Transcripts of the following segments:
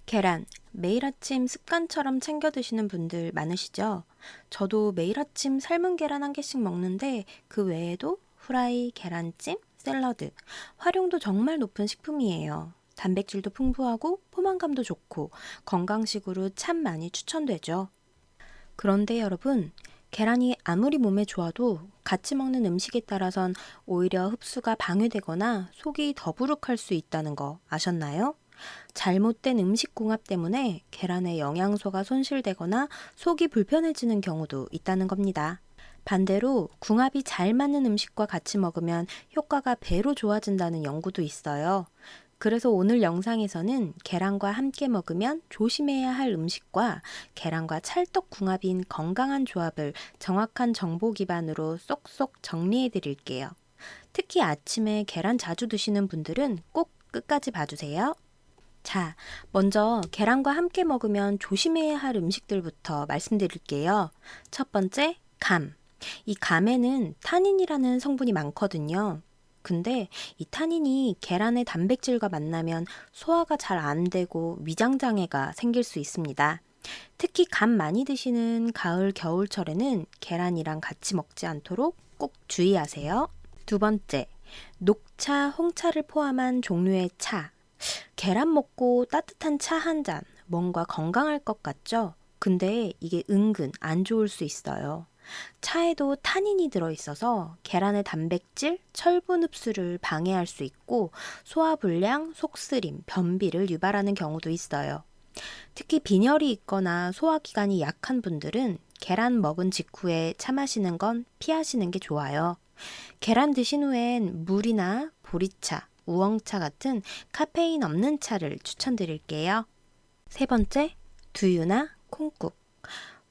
계란, 매일 아침 습관처럼 챙겨 드시는 분들 많으시죠? 저도 매일 아침 삶은 계란 한 개씩 먹는데 그 외에도 후라이, 계란찜, 샐러드, 활용도 정말 높은 식품이에요. 단백질도 풍부하고 포만감도 좋고 건강식으로 참 많이 추천되죠. 그런데 여러분, 계란이 아무리 몸에 좋아도 같이 먹는 음식에 따라선 오히려 흡수가 방해되거나 속이 더부룩할 수 있다는 거 아셨나요? 잘못된 음식 궁합 때문에 계란의 영양소가 손실되거나 속이 불편해지는 경우도 있다는 겁니다. 반대로 궁합이 잘 맞는 음식과 같이 먹으면 효과가 배로 좋아진다는 연구도 있어요. 그래서 오늘 영상에서는 계란과 함께 먹으면 조심해야 할 음식과 계란과 찰떡 궁합인 건강한 조합을 정확한 정보 기반으로 쏙쏙 정리해 드릴게요. 특히 아침에 계란 자주 드시는 분들은 꼭 끝까지 봐주세요. 자, 먼저 계란과 함께 먹으면 조심해야 할 음식들부터 말씀드릴게요. 첫 번째, 감. 이 감에는 타닌이라는 성분이 많거든요. 근데 이 타닌이 계란의 단백질과 만나면 소화가 잘 안 되고 위장장애가 생길 수 있습니다. 특히 감 많이 드시는 가을, 겨울철에는 계란이랑 같이 먹지 않도록 꼭 주의하세요. 두 번째, 녹차, 홍차를 포함한 종류의 차. 계란 먹고 따뜻한 차 한 잔, 뭔가 건강할 것 같죠? 근데 이게 은근 안 좋을 수 있어요. 차에도 타닌이 들어있어서 계란의 단백질, 철분 흡수를 방해할 수 있고 소화불량, 속쓰림, 변비를 유발하는 경우도 있어요. 특히 빈혈이 있거나 소화기관이 약한 분들은 계란 먹은 직후에 차 마시는 건 피하시는 게 좋아요. 계란 드신 후엔 물이나 보리차, 우엉차 같은 카페인 없는 차를 추천드릴게요. 세 번째, 두유나 콩국.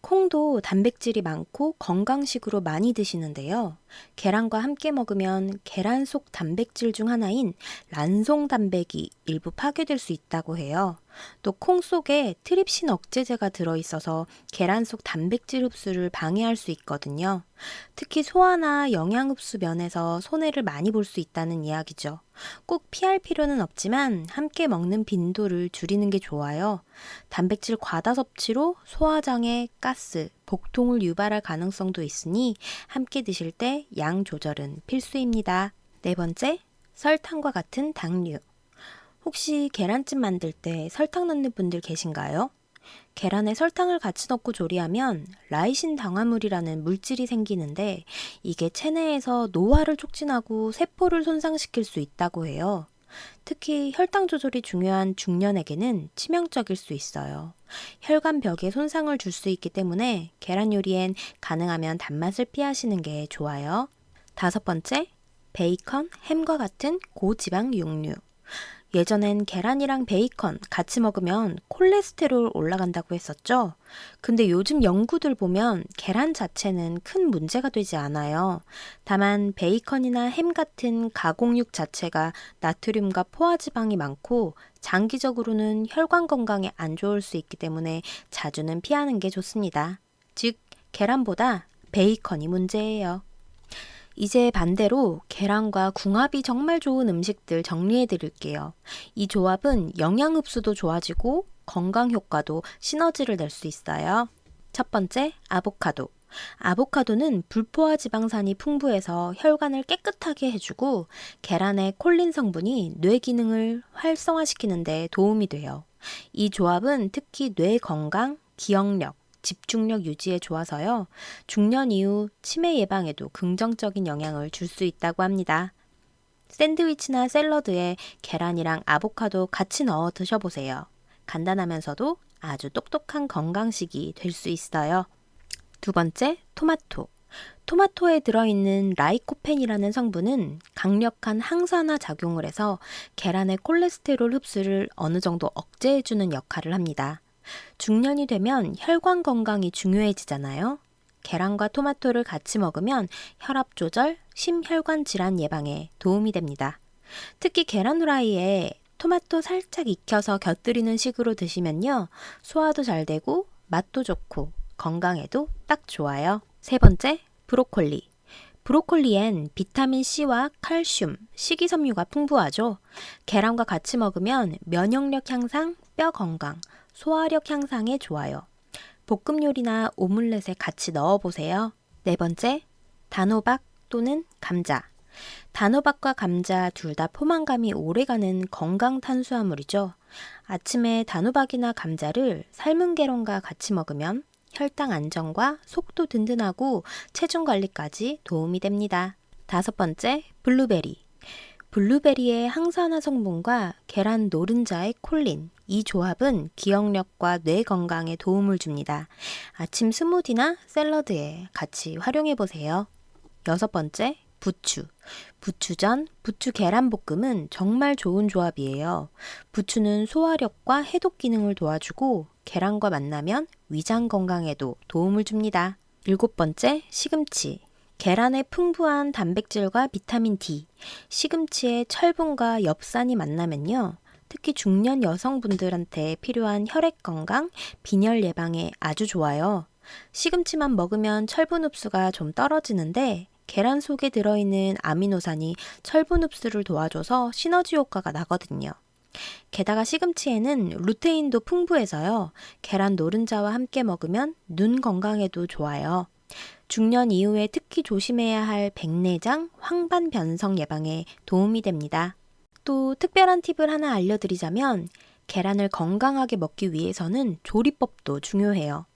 콩도 단백질이 많고 건강식으로 많이 드시는데요. 계란과 함께 먹으면 계란 속 단백질 중 하나인 란송 단백이 일부 파괴될 수 있다고 해요. 또 콩 속에 트립신 억제제가 들어있어서 계란 속 단백질 흡수를 방해할 수 있거든요. 특히 소화나 영양 흡수 면에서 손해를 많이 볼 수 있다는 이야기죠. 꼭 피할 필요는 없지만 함께 먹는 빈도를 줄이는 게 좋아요. 단백질 과다 섭취로 소화장애, 가스, 복통을 유발할 가능성도 있으니 함께 드실 때 양 조절은 필수입니다. 네 번째, 설탕과 같은 당류. 혹시 계란찜 만들 때 설탕 넣는 분들 계신가요? 계란에 설탕을 같이 넣고 조리하면 라이신 당화물이라는 물질이 생기는데 이게 체내에서 노화를 촉진하고 세포를 손상시킬 수 있다고 해요. 특히 혈당 조절이 중요한 중년에게는 치명적일 수 있어요. 혈관벽에 손상을 줄 수 있기 때문에 계란 요리엔 가능하면 단맛을 피하시는 게 좋아요. 다섯 번째, 베이컨, 햄과 같은 고지방 육류. 예전엔 계란이랑 베이컨 같이 먹으면 콜레스테롤 올라간다고 했었죠? 근데 요즘 연구들 보면 계란 자체는 큰 문제가 되지 않아요. 다만 베이컨이나 햄 같은 가공육 자체가 나트륨과 포화지방이 많고 장기적으로는 혈관 건강에 안 좋을 수 있기 때문에 자주는 피하는 게 좋습니다. 즉, 계란보다 베이컨이 문제예요. 이제 반대로 계란과 궁합이 정말 좋은 음식들 정리해 드릴게요. 이 조합은 영양 흡수도 좋아지고 건강 효과도 시너지를 낼 수 있어요. 첫 번째, 아보카도. 아보카도는 불포화 지방산이 풍부해서 혈관을 깨끗하게 해주고 계란의 콜린 성분이 뇌 기능을 활성화시키는 데 도움이 돼요. 이 조합은 특히 뇌 건강, 기억력, 집중력 유지에 좋아서요. 중년 이후 치매 예방에도 긍정적인 영향을 줄 수 있다고 합니다. 샌드위치나 샐러드에 계란이랑 아보카도 같이 넣어 드셔보세요. 간단하면서도 아주 똑똑한 건강식이 될 수 있어요. 두 번째, 토마토. 토마토에 들어있는 라이코펜이라는 성분은 강력한 항산화 작용을 해서 계란의 콜레스테롤 흡수를 어느 정도 억제해주는 역할을 합니다. 중년이 되면 혈관 건강이 중요해지잖아요. 계란과 토마토를 같이 먹으면 혈압 조절, 심혈관 질환 예방에 도움이 됩니다. 특히 계란 후라이에 토마토 살짝 익혀서 곁들이는 식으로 드시면요. 소화도 잘 되고 맛도 좋고 건강에도 딱 좋아요. 세 번째, 브로콜리. 브로콜리엔 비타민C와 칼슘, 식이섬유가 풍부하죠. 계란과 같이 먹으면 면역력 향상, 뼈 건강, 소화력 향상에 좋아요. 볶음 요리나 오믈렛에 같이 넣어보세요. 네 번째, 단호박 또는 감자. 단호박과 감자 둘 다 포만감이 오래가는 건강 탄수화물이죠. 아침에 단호박이나 감자를 삶은 계란과 같이 먹으면 혈당 안정과 속도 든든하고 체중 관리까지 도움이 됩니다. 다섯 번째, 블루베리. 블루베리의 항산화 성분과 계란 노른자의 콜린, 이 조합은 기억력과 뇌 건강에 도움을 줍니다. 아침 스무디나 샐러드에 같이 활용해 보세요. 여섯 번째, 부추. 부추전, 부추 계란볶음은 정말 좋은 조합이에요. 부추는 소화력과 해독 기능을 도와주고 계란과 만나면 위장 건강에도 도움을 줍니다. 일곱 번째, 시금치. 계란의 풍부한 단백질과 비타민 D, 시금치의 철분과 엽산이 만나면요. 특히 중년 여성분들한테 필요한 혈액 건강, 빈혈 예방에 아주 좋아요. 시금치만 먹으면 철분 흡수가 좀 떨어지는데 계란 속에 들어있는 아미노산이 철분 흡수를 도와줘서 시너지 효과가 나거든요. 게다가 시금치에는 루테인도 풍부해서요. 계란 노른자와 함께 먹으면 눈 건강에도 좋아요. 중년 이후에 특히 조심해야 할 백내장, 황반 변성 예방에 도움이 됩니다. 또 특별한 팁을 하나 알려드리자면 계란을 건강하게 먹기 위해서는 조리법도 중요해요.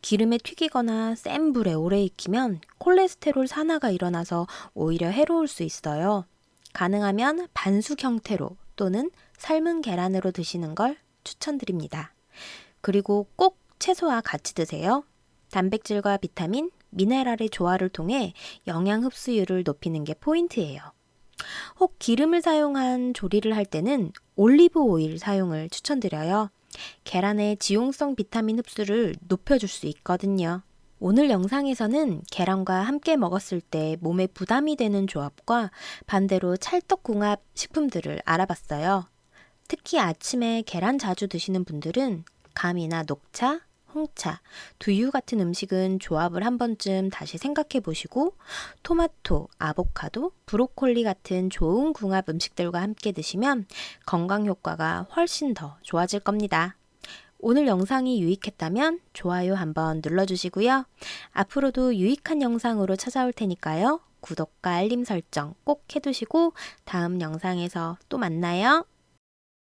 기름에 튀기거나 센 불에 오래 익히면 콜레스테롤 산화가 일어나서 오히려 해로울 수 있어요. 가능하면 반숙 형태로 또는 삶은 계란으로 드시는 걸 추천드립니다. 그리고 꼭 채소와 같이 드세요. 단백질과 비타민, 미네랄의 조화를 통해 영양 흡수율을 높이는 게 포인트예요. 혹 기름을 사용한 조리를 할 때는 올리브 오일 사용을 추천드려요. 계란의 지용성 비타민 흡수를 높여줄 수 있거든요. 오늘 영상에서는 계란과 함께 먹었을 때 몸에 부담이 되는 조합과 반대로 찰떡궁합 식품들을 알아봤어요. 특히 아침에 계란 자주 드시는 분들은 감이나 녹차, 홍차, 두유 같은 음식은 조합을 한 번쯤 다시 생각해 보시고 토마토, 아보카도, 브로콜리 같은 좋은 궁합 음식들과 함께 드시면 건강 효과가 훨씬 더 좋아질 겁니다. 오늘 영상이 유익했다면 좋아요 한번 눌러주시고요. 앞으로도 유익한 영상으로 찾아올 테니까요. 구독과 알림 설정 꼭 해두시고 다음 영상에서 또 만나요.